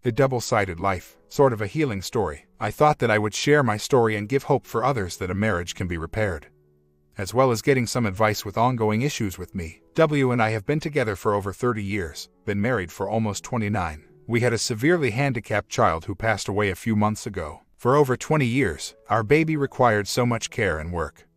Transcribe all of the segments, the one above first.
The Double-Sided Life, sort of a healing story. I thought that I would share my story and give hope for others that a marriage can be repaired, as well as getting some advice with ongoing issues with me. W and I have been together for over 30 years, been married for almost 29. We had a severely handicapped child who passed away a few months ago. For over 20 years, our baby required so much care and work.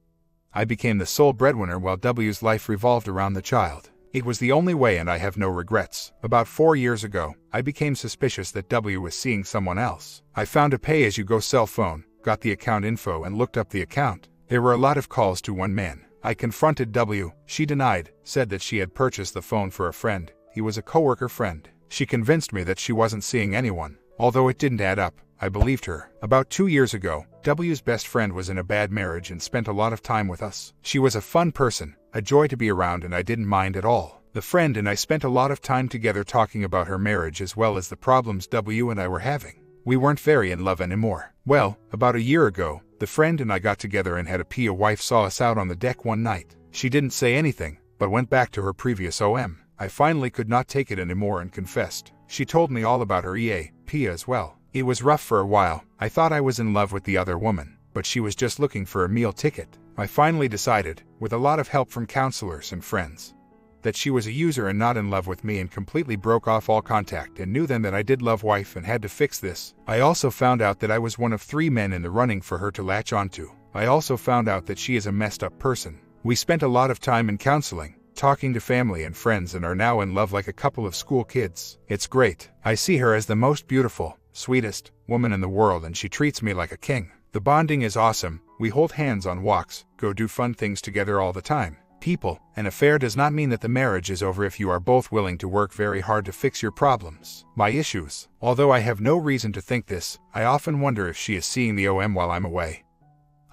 I became the sole breadwinner while W's life revolved around the child. It was the only way and I have no regrets. About 4 years ago, I became suspicious that W was seeing someone else. I found a pay-as-you-go cell phone, got the account info and looked up the account. There were a lot of calls to one man. I confronted W. She denied, said that she had purchased the phone for a friend. He was a coworker friend. She convinced me that she wasn't seeing anyone. Although it didn't add up, I believed her. About 2 years ago, W's best friend was in a bad marriage and spent a lot of time with us. She was a fun person, a joy to be around, and I didn't mind at all. The friend and I spent a lot of time together talking about her marriage as well as the problems W and I were having. We weren't very in love anymore. Well, about a year ago, the friend and I got together and had a pee. A wife saw us out on the deck one night. She didn't say anything, but went back to her previous OM. I finally could not take it anymore and confessed. She told me all about her Pia as well. It was rough for a while. I thought I was in love with the other woman, but she was just looking for a meal ticket. I finally decided, with a lot of help from counselors and friends, that she was a user and not in love with me, and completely broke off all contact and knew then that I did love wife and had to fix this. I also found out that I was one of 3 men in the running for her to latch onto. I also found out that she is a messed up person. We spent a lot of time in counseling, talking to family and friends, and are now in love like a couple of school kids. It's great. I see her as the most beautiful, sweetest woman in the world, and she treats me like a king. The bonding is awesome. We hold hands on walks, go do fun things together all the time. People, an affair does not mean that the marriage is over if you are both willing to work very hard to fix your problems. My issues. Although I have no reason to think this, I often wonder if she is seeing the OM while I'm away.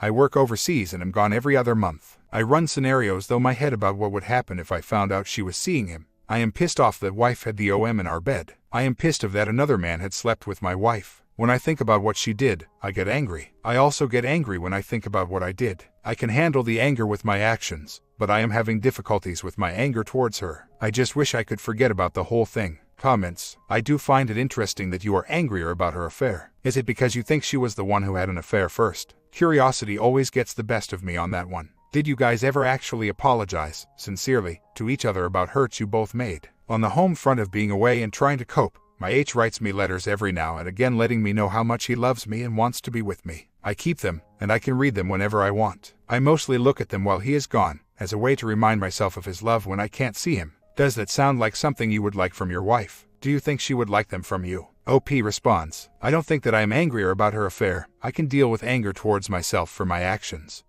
I work overseas and am gone every other month. I run scenarios through my head about what would happen if I found out she was seeing him. I am pissed off that wife had the OM in our bed. I am pissed off that another man had slept with my wife. When I think about what she did, I get angry. I also get angry when I think about what I did. I can handle the anger with my actions, but I am having difficulties with my anger towards her. I just wish I could forget about the whole thing. Comments. I do find it interesting that you are angrier about her affair. Is it because you think she was the one who had an affair first? Curiosity always gets the best of me on that one. Did you guys ever actually apologize, sincerely, to each other about hurts you both made? On the home front of being away and trying to cope, my H writes me letters every now and again letting me know how much he loves me and wants to be with me. I keep them, and I can read them whenever I want. I mostly look at them while he is gone, as a way to remind myself of his love when I can't see him. Does that sound like something you would like from your wife? Do you think she would like them from you? OP responds, I don't think that I am angrier about her affair. I can deal with anger towards myself for my actions,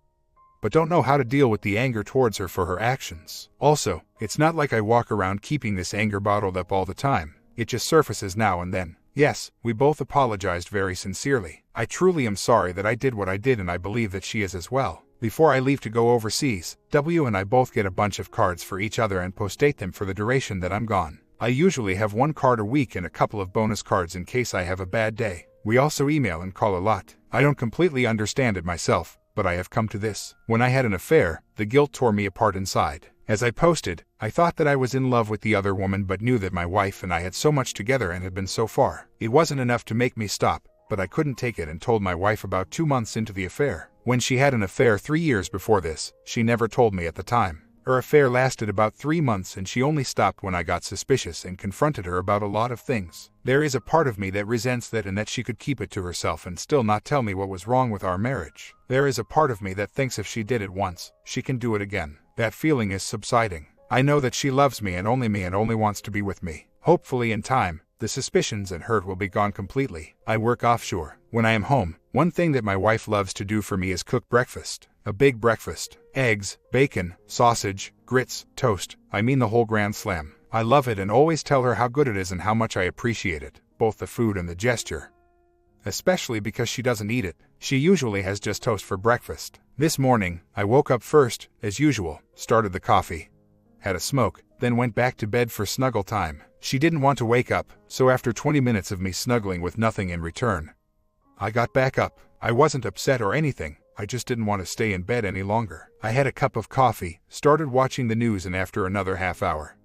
but don't know how to deal with the anger towards her for her actions. Also, it's not like I walk around keeping this anger bottled up all the time. It just surfaces now and then. Yes, we both apologized very sincerely. I truly am sorry that I did what I did, and I believe that she is as well. Before I leave to go overseas, W and I both get a bunch of cards for each other and post-date them for the duration that I'm gone. I usually have 1 card a week and a couple of bonus cards in case I have a bad day. We also email and call a lot. I don't completely understand it myself, but I have come to this. When I had an affair, the guilt tore me apart inside. As I posted, I thought that I was in love with the other woman, but knew that my wife and I had so much together and had been so far. It wasn't enough to make me stop, but I couldn't take it and told my wife about 2 months into the affair. When she had an affair 3 years before this, she never told me at the time. Her affair lasted about 3 months and she only stopped when I got suspicious and confronted her about a lot of things. There is a part of me that resents that and that she could keep it to herself and still not tell me what was wrong with our marriage. There is a part of me that thinks if she did it once, she can do it again. That feeling is subsiding. I know that she loves me and only wants to be with me. Hopefully in time, the suspicions and hurt will be gone completely. I work offshore. When I am home, one thing that my wife loves to do for me is cook breakfast. A big breakfast. Eggs, bacon, sausage, grits, toast. I mean the whole grand slam. I love it and always tell her how good it is and how much I appreciate it, both the food and the gesture. Especially because she doesn't eat it. She usually has just toast for breakfast. This morning, I woke up first, as usual, started the coffee, had a smoke, then went back to bed for snuggle time. She didn't want to wake up, so after 20 minutes of me snuggling with nothing in return, I got back up. I wasn't upset or anything, I just didn't want to stay in bed any longer. I had a cup of coffee, started watching the news, and after another half hour,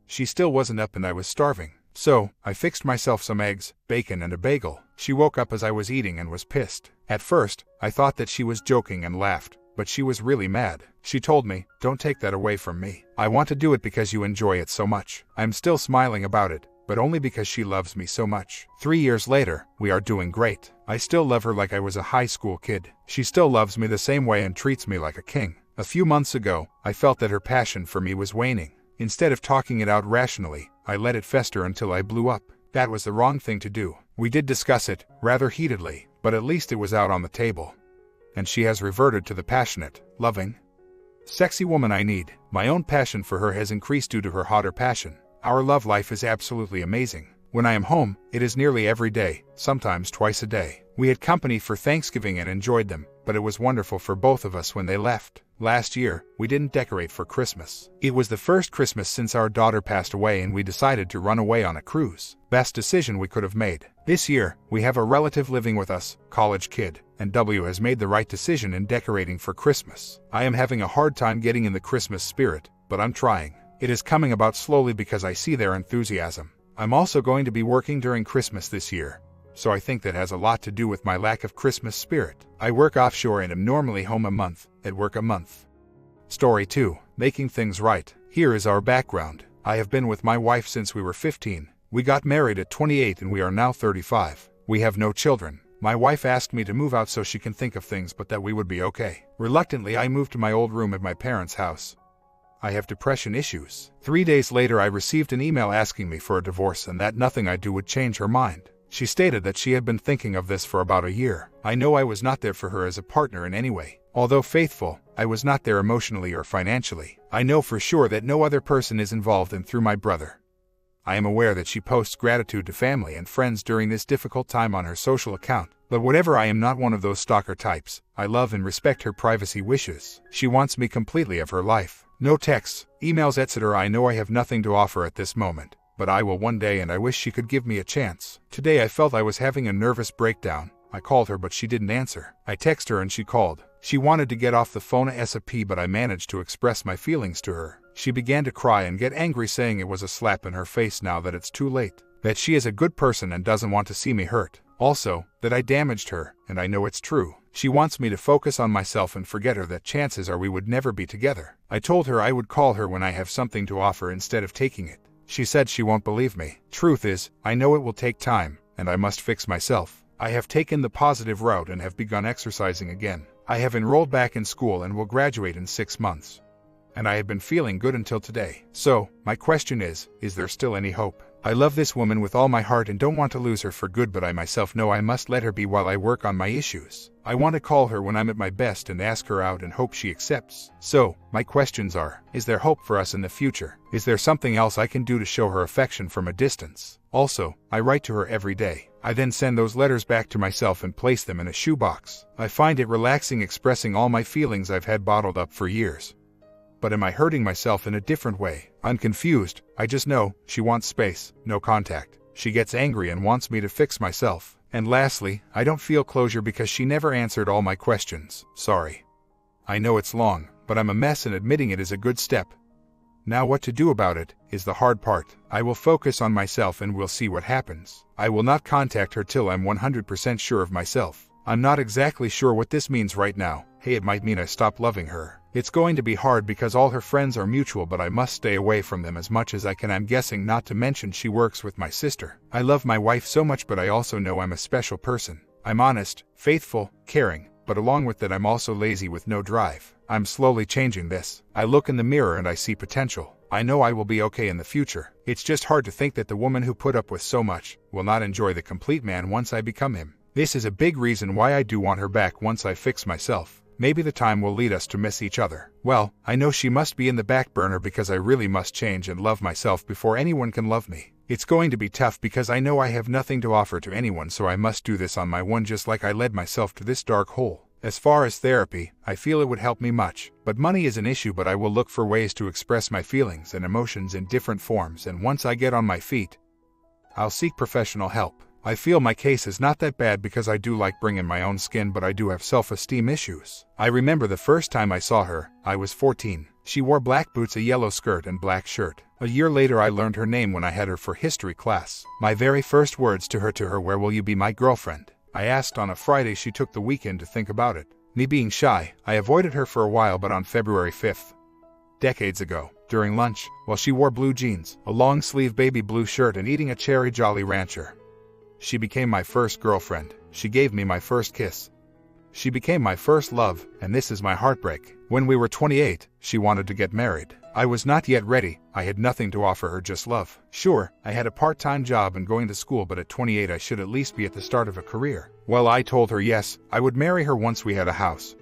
she still wasn't up and I was starving. So, I fixed myself some eggs, bacon, and a bagel. She woke up as I was eating and was pissed. At first, I thought that she was joking and laughed, but she was really mad. She told me, "Don't take that away from me. I want to do it because you enjoy it so much." I'm still smiling about it, but only because she loves me so much. 3 years later, we are doing great. I still love her like I was a high school kid. She still loves me the same way and treats me like a king. A few months ago, I felt that her passion for me was waning. Instead of talking it out rationally, I let it fester until I blew up. That was the wrong thing to do. We did discuss it, rather heatedly, but at least it was out on the table. And she has reverted to the passionate, loving, sexy woman I need. My own passion for her has increased due to her hotter passion. Our love life is absolutely amazing. When I am home, it is nearly every day, sometimes twice a day. We had company for Thanksgiving and enjoyed them, but it was wonderful for both of us when they left. Last year, we didn't decorate for Christmas. It was the first Christmas since our daughter passed away and we decided to run away on a cruise. Best decision we could have made. This year, we have a relative living with us, college kid, and W has made the right decision in decorating for Christmas. I am having a hard time getting in the Christmas spirit, but I'm trying. It is coming about slowly because I see their enthusiasm. I'm also going to be working during Christmas this year, so I think that has a lot to do with my lack of Christmas spirit. I work offshore and am normally home a month, at work a month. Story 2. Making things right. Here is our background. I have been with my wife since we were 15. We got married at 28 and we are now 35. We have no children. My wife asked me to move out so she can think of things but that we would be okay. Reluctantly, I moved to my old room at my parents' house. I have depression issues. 3 days later, I received an email asking me for a divorce and that nothing I do would change her mind. She stated that she had been thinking of this for about a year. I know I was not there for her as a partner in any way. Although faithful, I was not there emotionally or financially. I know for sure that no other person is involved and through my brother. I am aware that she posts gratitude to family and friends during this difficult time on her social account. But whatever, I am not one of those stalker types. I love and respect her privacy wishes. She wants me completely of her life. No texts, emails, etc. I know I have nothing to offer at this moment, but I will one day and I wish she could give me a chance. Today I felt I was having a nervous breakdown. I called her but she didn't answer. I texted her and she called. She wanted to get off the phone ASAP but I managed to express my feelings to her. She began to cry and get angry, saying it was a slap in her face now that it's too late. That she is a good person and doesn't want to see me hurt. Also, that I damaged her, and I know it's true. She wants me to focus on myself and forget her, that chances are we would never be together. I told her I would call her when I have something to offer instead of taking it. She said she won't believe me. Truth is, I know it will take time, and I must fix myself. I have taken the positive route and have begun exercising again. I have enrolled back in school and will graduate in 6 months. And I have been feeling good until today. So, my question is there still any hope? I love this woman with all my heart and don't want to lose her for good, but I myself know I must let her be while I work on my issues. I want to call her when I'm at my best and ask her out and hope she accepts. So, my questions are, is there hope for us in the future? Is there something else I can do to show her affection from a distance? Also, I write to her every day. I then send those letters back to myself and place them in a shoebox. I find it relaxing expressing all my feelings I've had bottled up for years. But am I hurting myself in a different way? I'm confused. I just know she wants space, no contact. She gets angry and wants me to fix myself. And lastly, I don't feel closure because she never answered all my questions. Sorry. I know it's long, but I'm a mess and admitting it is a good step. Now what to do about it is the hard part. I will focus on myself and we'll see what happens. I will not contact her till I'm 100% sure of myself. I'm not exactly sure what this means right now. Hey, it might mean I stop loving her. It's going to be hard because all her friends are mutual, but I must stay away from them as much as I can. I'm guessing, not to mention she works with my sister. I love my wife so much, but I also know I'm a special person. I'm honest, faithful, caring, but along with that I'm also lazy with no drive. I'm slowly changing this. I look in the mirror and I see potential. I know I will be okay in the future. It's just hard to think that the woman who put up with so much will not enjoy the complete man once I become him. This is a big reason why I do want her back once I fix myself. Maybe the time will lead us to miss each other. Well, I know she must be in the back burner because I really must change and love myself before anyone can love me. It's going to be tough because I know I have nothing to offer to anyone, so I must do this on my own, just like I led myself to this dark hole. As far as therapy, I feel it would help me much. But money is an issue, but I will look for ways to express my feelings and emotions in different forms, and once I get on my feet, I'll seek professional help. I feel my case is not that bad because I do like bringing my own skin, but I do have self-esteem issues. I remember the first time I saw her, I was 14. She wore black boots, a yellow skirt, and black shirt. A year later I learned her name when I had her for history class. My very first words to her, "Where will you be my girlfriend?" I asked on a Friday. She took the weekend to think about it. Me being shy, I avoided her for a while, but on February 5th, decades ago, during lunch, while she wore blue jeans, a long-sleeve baby blue shirt, and eating a cherry Jolly Rancher, she became my first girlfriend. She gave me my first kiss. She became my first love, and this is my heartbreak. When we were 28, she wanted to get married. I was not yet ready. I had nothing to offer her, just love. Sure, I had a part-time job and going to school, but at 28 I should at least be at the start of a career. Well, I told her yes, I would marry her once we had a house,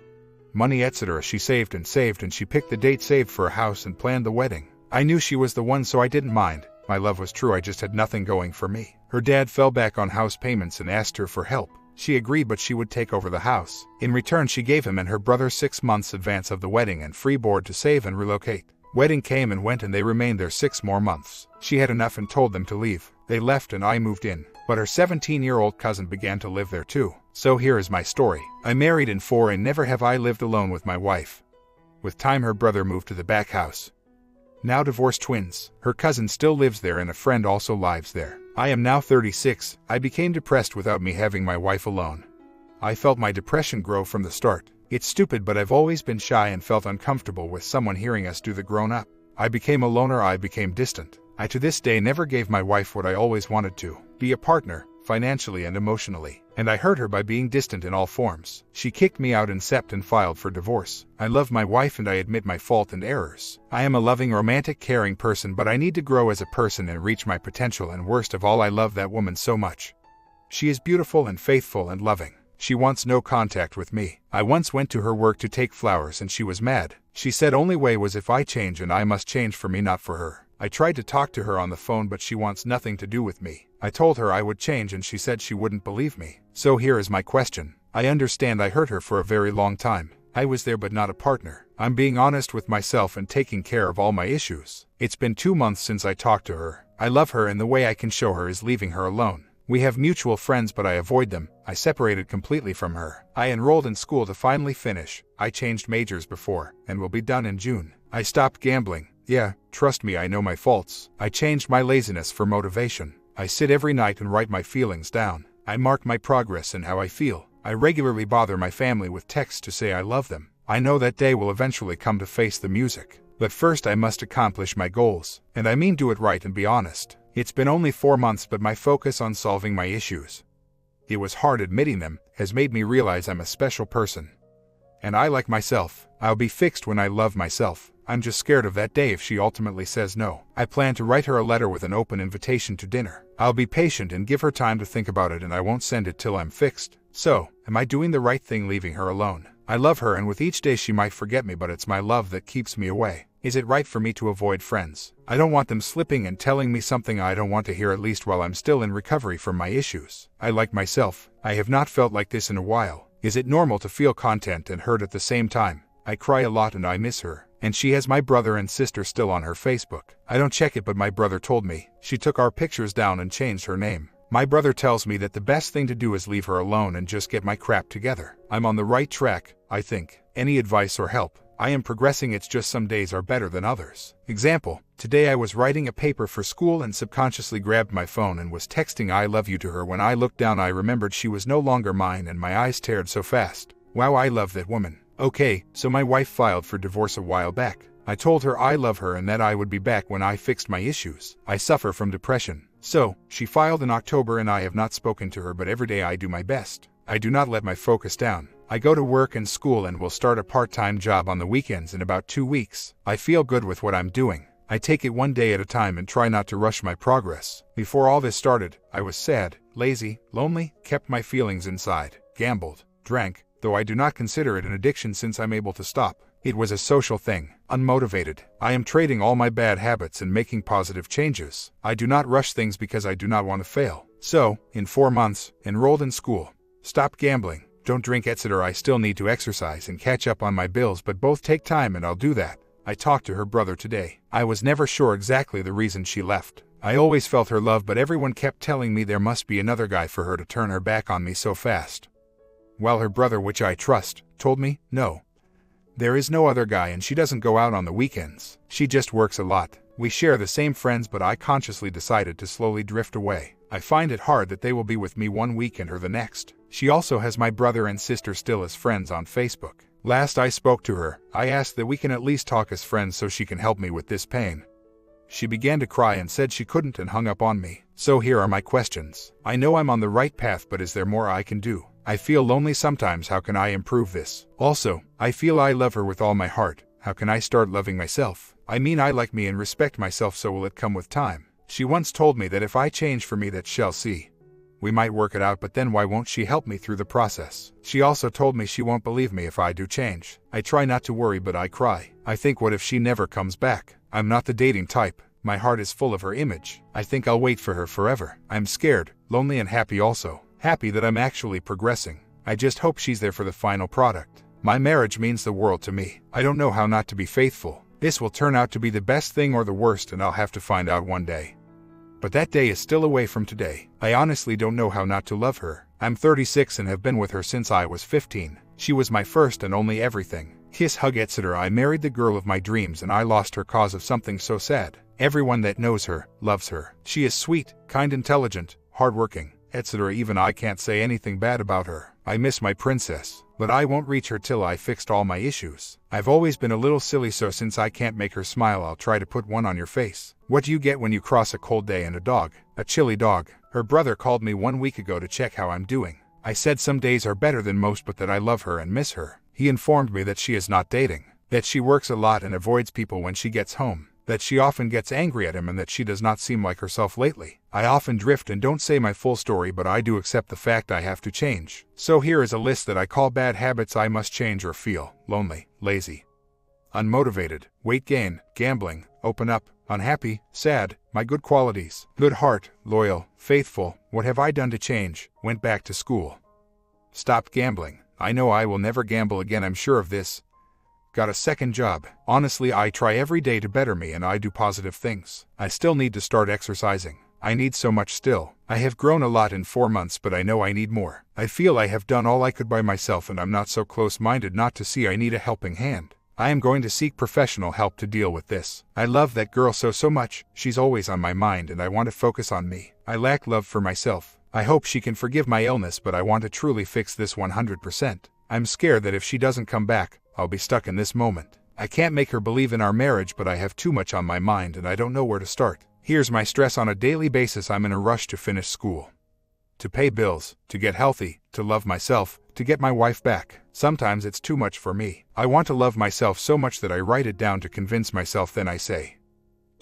money, etc. She saved and saved, and she picked the date, saved for a house, and planned the wedding. I knew she was the one, so I didn't mind. My love was true, I just had nothing going for me. Her dad fell back on house payments and asked her for help. She agreed, but she would take over the house. In return, she gave him and her brother 6 months advance of the wedding and free board to save and relocate. Wedding came and went, and they remained there 6 more months. She had enough and told them to leave. They left and I moved in. But her 17-year-old cousin began to live there too. So here is my story. I married in 4 and never have I lived alone with my wife. With time her brother moved to the back house. Now divorced twins. Her cousin still lives there and a friend also lives there. I am now 36. I became depressed without me having my wife alone. I felt my depression grow from the start. It's stupid, but I've always been shy and felt uncomfortable with someone hearing us do the grown-up. I became a loner, I became distant. I to this day never gave my wife what I always wanted to, be a partner, financially and emotionally. And I hurt her by being distant in all forms. She kicked me out and separated and filed for divorce. I love my wife and I admit my fault and errors. I am a loving, romantic, caring person, but I need to grow as a person and reach my potential, and worst of all, I love that woman so much. She is beautiful and faithful and loving. She wants no contact with me. I once went to her work to take flowers and she was mad. She said only way was if I change, and I must change for me, not for her. I tried to talk to her on the phone, but she wants nothing to do with me. I told her I would change and she said she wouldn't believe me. So here is my question. I understand I hurt her for a very long time. I was there but not a partner. I'm being honest with myself and taking care of all my issues. It's been 2 months since I talked to her. I love her, and the way I can show her is leaving her alone. We have mutual friends, but I avoid them. I separated completely from her. I enrolled in school to finally finish. I changed majors before, and will be done in June. I stopped gambling. Yeah, trust me, I know my faults. I changed my laziness for motivation. I sit every night and write my feelings down. I mark my progress and how I feel. I regularly bother my family with texts to say I love them. I know that day will eventually come to face the music. But first I must accomplish my goals. And I mean do it right and be honest. It's been only 4 months, but my focus on solving my issues, it was hard admitting them, has made me realize I'm a special person. And I like myself. I'll be fixed when I love myself. I'm just scared of that day if she ultimately says no. I plan to write her a letter with an open invitation to dinner. I'll be patient and give her time to think about it, and I won't send it till I'm fixed. So, am I doing the right thing leaving her alone? I love her, and with each day she might forget me, but it's my love that keeps me away. Is it right for me to avoid friends? I don't want them slipping and telling me something I don't want to hear, at least while I'm still in recovery from my issues. I like myself. I have not felt like this in a while. Is it normal to feel content and hurt at the same time? I cry a lot and I miss her. And she has my brother and sister still on her Facebook. I don't check it, but my brother told me she took our pictures down and changed her name. My brother tells me that the best thing to do is leave her alone and just get my crap together. I'm on the right track, I think. Any advice or help? I am progressing, it's just some days are better than others. Example, today I was writing a paper for school and subconsciously grabbed my phone and was texting I love you to her. When I looked down I remembered she was no longer mine and my eyes teared so fast. Wow, I love that woman. Okay, so my wife filed for divorce a while back. I told her I love her and that I would be back when I fixed my issues. I suffer from depression. So, she filed in October and I have not spoken to her, but every day I do my best. I do not let my focus down. I go to work and school and will start a part-time job on the weekends in about 2 weeks. I feel good with what I'm doing. I take it one day at a time and try not to rush my progress. Before all this started, I was sad, lazy, lonely, kept my feelings inside, gambled, drank, though I do not consider it an addiction since I'm able to stop. It was a social thing, unmotivated. I am trading all my bad habits and making positive changes. I do not rush things because I do not want to fail. So, in 4 months, enrolled in school, stopped gambling, don't drink, etc. I still need to exercise and catch up on my bills, but both take time and I'll do that. I talked to her brother today. I was never sure exactly the reason she left. I always felt her love, but everyone kept telling me there must be another guy for her to turn her back on me so fast. Well, her brother, which I trust, told me, no. There is no other guy, and she doesn't go out on the weekends. She just works a lot. We share the same friends, but I consciously decided to slowly drift away. I find it hard that they will be with me one week and her the next. She also has my brother and sister still as friends on Facebook. Last I spoke to her, I asked that we can at least talk as friends so she can help me with this pain. She began to cry and said she couldn't and hung up on me. So here are my questions. I know I'm on the right path, but is there more I can do? I feel lonely sometimes. How can I improve this? Also, I feel I love her with all my heart. How can I start loving myself? I mean, I like me and respect myself, so will it come with time? She once told me that if I change for me, that shall see. We might work it out, but then why won't she help me through the process? She also told me she won't believe me if I do change. I try not to worry, but I cry. I think, what if she never comes back? I'm not the dating type. My heart is full of her image. I think I'll wait for her forever. I'm scared, lonely, and happy also. Happy that I'm actually progressing. I just hope she's there for the final product. My marriage means the world to me. I don't know how not to be faithful. This will turn out to be the best thing or the worst, and I'll have to find out one day. But that day is still away from today. I honestly don't know how not to love her. I'm 36 and have been with her since I was 15. She was my first and only everything. Kiss, hug, etc. I married the girl of my dreams, and I lost her cause of something so sad. Everyone that knows her loves her. She is sweet, kind, intelligent, hardworking, etc. Even I can't say anything bad about her. I miss my princess, but I won't reach her till I fixed all my issues. I've always been a little silly, so since I can't make her smile, I'll try to put one on your face. What do you get when you cross a cold day and a dog? A chilly dog. Her brother called me 1 week ago to check how I'm doing. I said some days are better than most, but that I love her and miss her. He informed me that she is not dating, that she works a lot and avoids people when she gets home, that she often gets angry at him, and that she does not seem like herself lately. I often drift and don't say my full story, but I do accept the fact I have to change. So here is a list that I call bad habits I must change or feel: lonely, lazy, unmotivated, weight gain, gambling, open up, unhappy, sad. My good qualities: good heart, loyal, faithful. What have I done to change? Went back to school. Stopped gambling. I know I will never gamble again, I'm sure of this. Got a second job. Honestly, I try every day to better me, and I do positive things. I still need to start exercising. I need so much still. I have grown a lot in 4 months, but I know I need more. I feel I have done all I could by myself, and I'm not so close-minded not to see I need a helping hand. I am going to seek professional help to deal with this. I love that girl so much. She's always on my mind, and I want to focus on me. I lack love for myself. I hope she can forgive my illness, but I want to truly fix this 100%. I'm scared that if she doesn't come back, I'll be stuck in this moment. I can't make her believe in our marriage, but I have too much on my mind and I don't know where to start. Here's my stress on a daily basis. I'm in a rush to finish school, to pay bills, to get healthy, to love myself, to get my wife back. Sometimes it's too much for me. I want to love myself so much that I write it down to convince myself, then I say,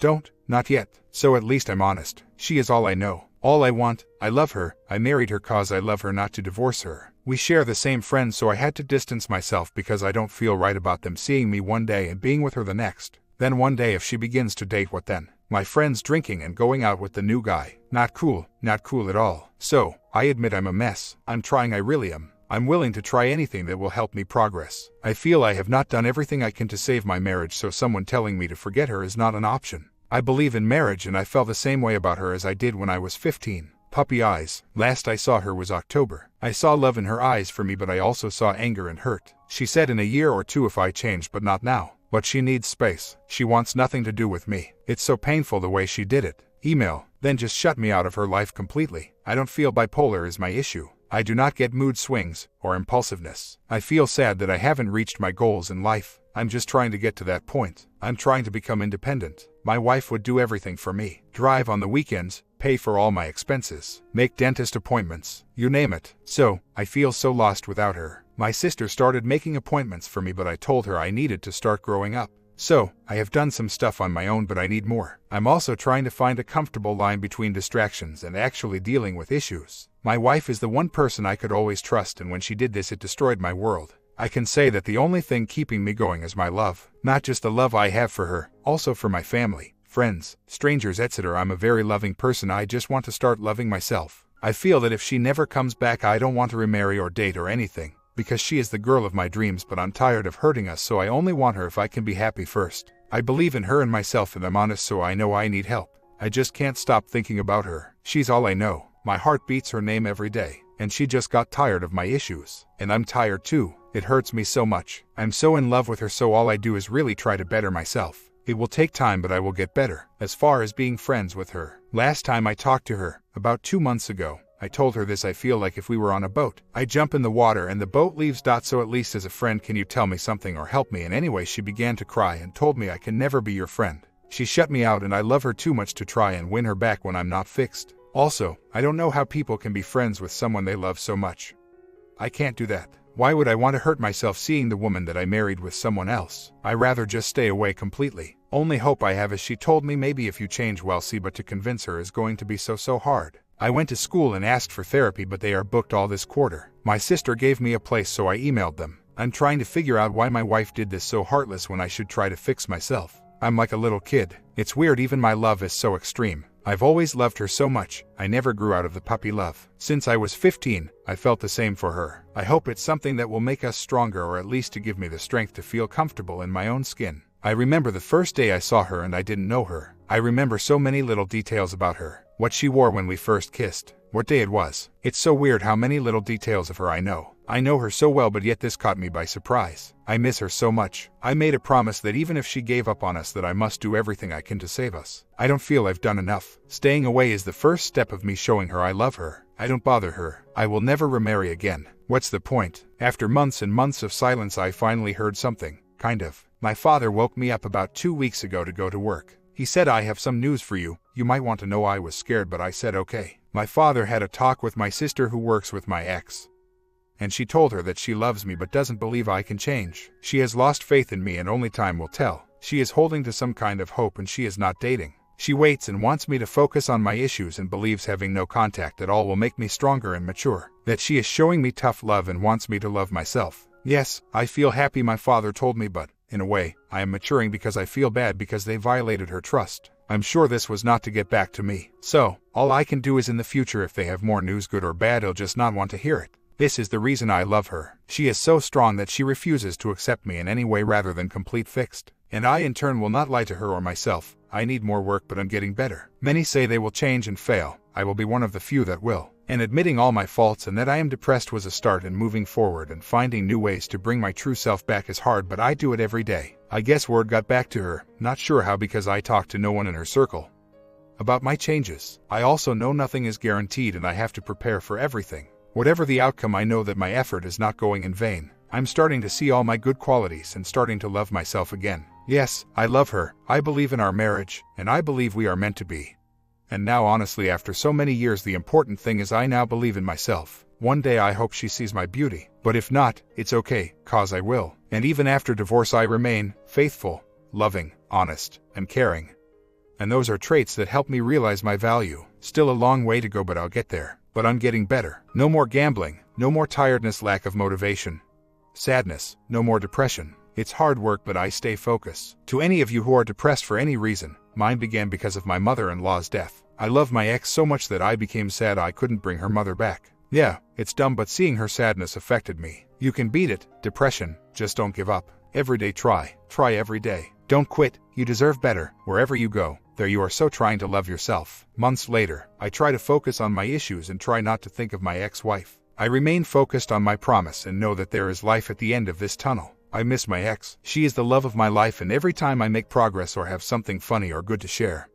don't, not yet. So at least I'm honest. She is all I know, all I want. I love her. I married her cause I love her, not to divorce her. We share the same friends, so I had to distance myself because I don't feel right about them seeing me one day and being with her the next. Then one day if she begins to date, what then? My friends drinking and going out with the new guy. Not cool at all. So, I admit I'm a mess. I'm trying, I really am. I'm willing to try anything that will help me progress. I feel I have not done everything I can to save my marriage, so someone telling me to forget her is not an option. I believe in marriage, and I felt the same way about her as I did when I was 15. Puppy eyes. Last I saw her was October. I saw love in her eyes for me, but I also saw anger and hurt. She said in a year or two if I changed, but not now. But she needs space. She wants nothing to do with me. It's so painful the way she did it. Email, then just shut me out of her life completely. I don't feel bipolar is my issue. I do not get mood swings or impulsiveness. I feel sad that I haven't reached my goals in life. I'm just trying to get to that point. I'm trying to become independent. My wife would do everything for me. Drive on the weekends, pay for all my expenses, make dentist appointments, you name it. So, I feel so lost without her. My sister started making appointments for me, but I told her I needed to start growing up. So, I have done some stuff on my own, but I need more. I'm also trying to find a comfortable line between distractions and actually dealing with issues. My wife is the one person I could always trust, and when she did this, it destroyed my world. I can say that the only thing keeping me going is my love. Not just the love I have for her, also for my family, friends, strangers, etc. I'm a very loving person. I just want to start loving myself. I feel that if she never comes back, I don't want to remarry or date or anything, because she is the girl of my dreams, but I'm tired of hurting us, so I only want her if I can be happy first. I believe in her and myself, and I'm honest, so I know I need help. I just can't stop thinking about her. She's all I know. My heart beats her name every day. And she just got tired of my issues. And I'm tired too. It hurts me so much. I'm so in love with her, so all I do is really try to better myself. It will take time, but I will get better. As far as being friends with her, last time I talked to her, about 2 months ago, I told her this: I feel like if we were on a boat, I jump in the water and the boat leaves. So at least as a friend, can you tell me something or help me in any way? She began to cry and told me I can never be your friend. She shut me out, and I love her too much to try and win her back when I'm not fixed. Also, I don't know how people can be friends with someone they love so much. I can't do that. Why would I want to hurt myself seeing the woman that I married with someone else? I rather just stay away completely. Only hope I have is she told me maybe if you change, well, see, but to convince her is going to be so hard. I went to school and asked for therapy, but they are booked all this quarter. My sister gave me a place, so I emailed them. I'm trying to figure out why my wife did this so heartless when I should try to fix myself. I'm like a little kid. It's weird, even my love is so extreme. I've always loved her so much. I never grew out of the puppy love. Since I was 15, I felt the same for her. I hope it's something that will make us stronger, or at least to give me the strength to feel comfortable in my own skin. I remember the first day I saw her and I didn't know her. I remember so many little details about her. What she wore when we first kissed. What day it was. It's so weird how many little details of her I know. I know her so well, but yet this caught me by surprise. I miss her so much. I made a promise that even if she gave up on us, that I must do everything I can to save us. I don't feel I've done enough. Staying away is the first step of me showing her I love her. I don't bother her. I will never remarry again. What's the point? After months and months of silence, I finally heard something. Kind of. My father woke me up about 2 weeks ago to go to work. He said, I have some news for you. You might want to know. I was scared, but I said okay. My father had a talk with my sister who works with my ex. And she told her that she loves me but doesn't believe I can change. She has lost faith in me and only time will tell. She is holding to some kind of hope and she is not dating. She waits and wants me to focus on my issues and believes having no contact at all will make me stronger and mature. That she is showing me tough love and wants me to love myself. Yes, I feel happy, my father told me, but in a way, I am maturing because I feel bad because they violated her trust. I'm sure this was not to get back to me. So, all I can do is in the future, if they have more news, good or bad, I'll just not want to hear it. This is the reason I love her. She is so strong that she refuses to accept me in any way rather than complete fixed. And I in turn will not lie to her or myself. I need more work, but I'm getting better. Many say they will change and fail. I will be one of the few that will. And admitting all my faults and that I am depressed was a start in moving forward, and finding new ways to bring my true self back is hard, but I do it every day. I guess word got back to her, not sure how, because I talked to no one in her circle about my changes. I also know nothing is guaranteed and I have to prepare for everything. Whatever the outcome, I know that my effort is not going in vain. I'm starting to see all my good qualities and starting to love myself again. Yes, I love her, I believe in our marriage, and I believe we are meant to be. And now honestly, after so many years, the important thing is I now believe in myself. One day I hope she sees my beauty, but if not, it's okay, cause I will. And even after divorce I remain faithful, loving, honest, and caring. And those are traits that help me realize my value. Still a long way to go, but I'll get there. But I'm getting better. No more gambling, no more tiredness, lack of motivation, sadness, no more depression. It's hard work, but I stay focused. To any of you who are depressed for any reason, mine began because of my mother-in-law's death. I love my ex so much that I became sad I couldn't bring her mother back. Yeah, it's dumb, but seeing her sadness affected me. You can beat it, depression, just don't give up. Every day try every day. Don't quit, you deserve better. Wherever you go, there you are, so trying to love yourself. Months later, I try to focus on my issues and try not to think of my ex-wife. I remain focused on my promise and know that there is life at the end of this tunnel. I miss my ex. She is the love of my life, and every time I make progress or have something funny or good to share,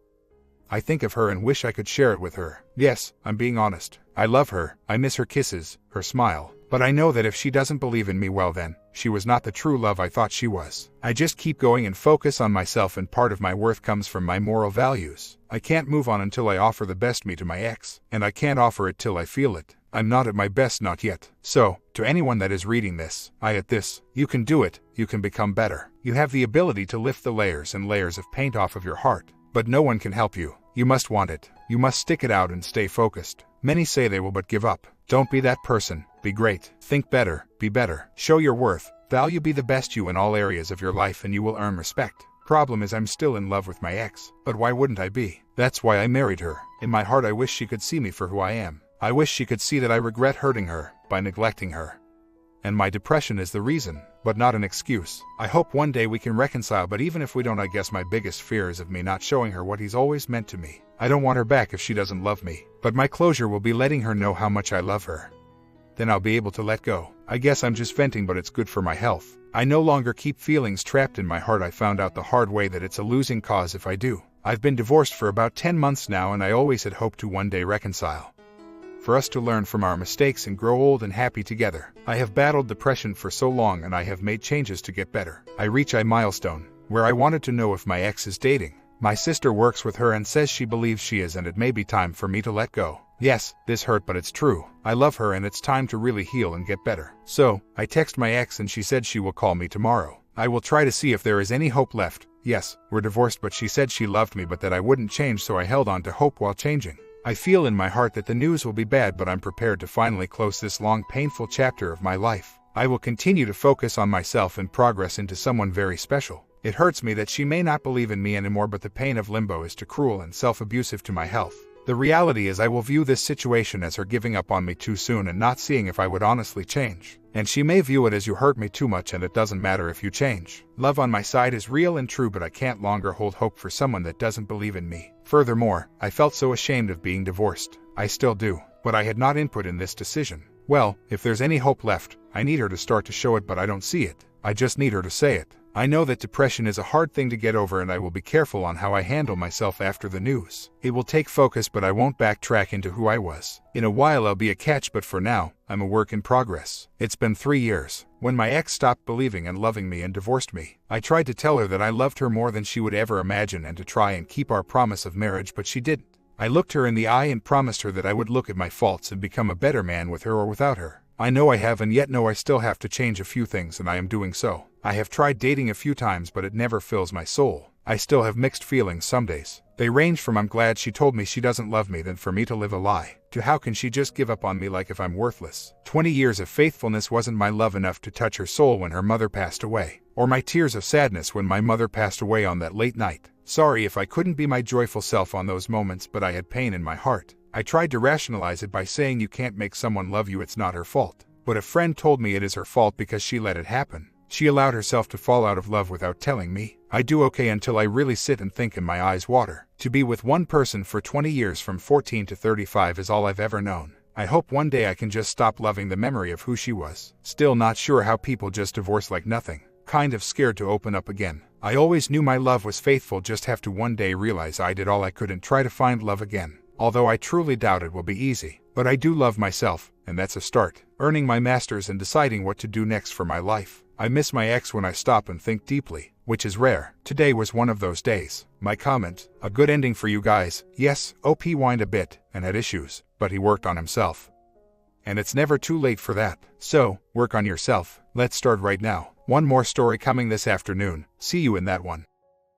I think of her and wish I could share it with her. Yes, I'm being honest. I love her. I miss her kisses, her smile. But I know that if she doesn't believe in me, well then, she was not the true love I thought she was. I just keep going and focus on myself, and part of my worth comes from my moral values. I can't move on until I offer the best me to my ex, and I can't offer it till I feel it. I'm not at my best, not yet. So, to anyone that is reading this, you can do it, you can become better. You have the ability to lift the layers and layers of paint off of your heart, but no one can help you. You must want it. You must stick it out and stay focused. Many say they will but give up. Don't be that person. Be great. Think better. Be better. Show your worth. Value. Be the best you in all areas of your life and you will earn respect. Problem is, I'm still in love with my ex. But why wouldn't I be? That's why I married her. In my heart I wish she could see me for who I am. I wish she could see that I regret hurting her by neglecting her. and my depression is the reason, but not an excuse. I hope one day we can reconcile, but even if we don't, I guess my biggest fear is of me not showing her what he's always meant to me. I don't want her back if she doesn't love me, but my closure will be letting her know how much I love her. Then I'll be able to let go. I guess I'm just venting, but it's good for my health. I no longer keep feelings trapped in my heart. I found out the hard way that it's a losing cause if I do. I've been divorced for about 10 months now, and I always had hoped to one day reconcile. For us to learn from our mistakes and grow old and happy together. I have battled depression for so long, and I have made changes to get better. I reach a milestone where I wanted to know if my ex is dating. My sister works with her and says she believes she is, and it may be time for me to let go. Yes, this hurt, but it's true. I love her, and it's time to really heal and get better. So, I text my ex, and she said she will call me tomorrow. I will try to see if there is any hope left. Yes, we're divorced, but she said she loved me, but that I wouldn't change, so I held on to hope while changing. I feel in my heart that the news will be bad, but I'm prepared to finally close this long, painful chapter of my life. I will continue to focus on myself and progress into someone very special. It hurts me that she may not believe in me anymore, but the pain of limbo is too cruel and self-abusive to my health. The reality is I will view this situation as her giving up on me too soon and not seeing if I would honestly change. And she may view it as you hurt me too much and it doesn't matter if you change. Love on my side is real and true, but I can't longer hold hope for someone that doesn't believe in me. Furthermore, I felt so ashamed of being divorced. I still do, but I had not input in this decision. Well, if there's any hope left, I need her to start to show it, but I don't see it. I just need her to say it. I know that depression is a hard thing to get over, and I will be careful on how I handle myself after the news. It will take focus, but I won't backtrack into who I was. In a while I'll be a catch, but for now, I'm a work in progress. It's been 3 years. When my ex stopped believing and loving me and divorced me, I tried to tell her that I loved her more than she would ever imagine and to try and keep our promise of marriage, but she didn't. I looked her in the eye and promised her that I would look at my faults and become a better man with her or without her. I know I have, and yet know I still have to change a few things, and I am doing so. I have tried dating a few times, but it never fills my soul. I still have mixed feelings some days. They range from I'm glad she told me she doesn't love me, then for me to live a lie, to how can she just give up on me like if I'm worthless. 20 years of faithfulness wasn't my love enough to touch her soul when her mother passed away, or my tears of sadness when my mother passed away on that late night. Sorry if I couldn't be my joyful self on those moments, but I had pain in my heart. I tried to rationalize it by saying you can't make someone love you, it's not her fault. But a friend told me it is her fault because she let it happen. She allowed herself to fall out of love without telling me. I do okay until I really sit and think and my eyes water. To be with one person for 20 years from 14 to 35 is all I've ever known. I hope one day I can just stop loving the memory of who she was. Still not sure how people just divorce like nothing. Kind of scared to open up again. I always knew my love was faithful, just have to one day realize I did all I could and try to find love again. Although I truly doubt it will be easy. But I do love myself, and that's a start. Earning my master's and deciding what to do next for my life. I miss my ex when I stop and think deeply, which is rare. Today was one of those days. My comment, a good ending for you guys. Yes, OP whined a bit and had issues, but he worked on himself. And it's never too late for that. So, work on yourself. Let's start right now. One more story coming this afternoon. See you in that one.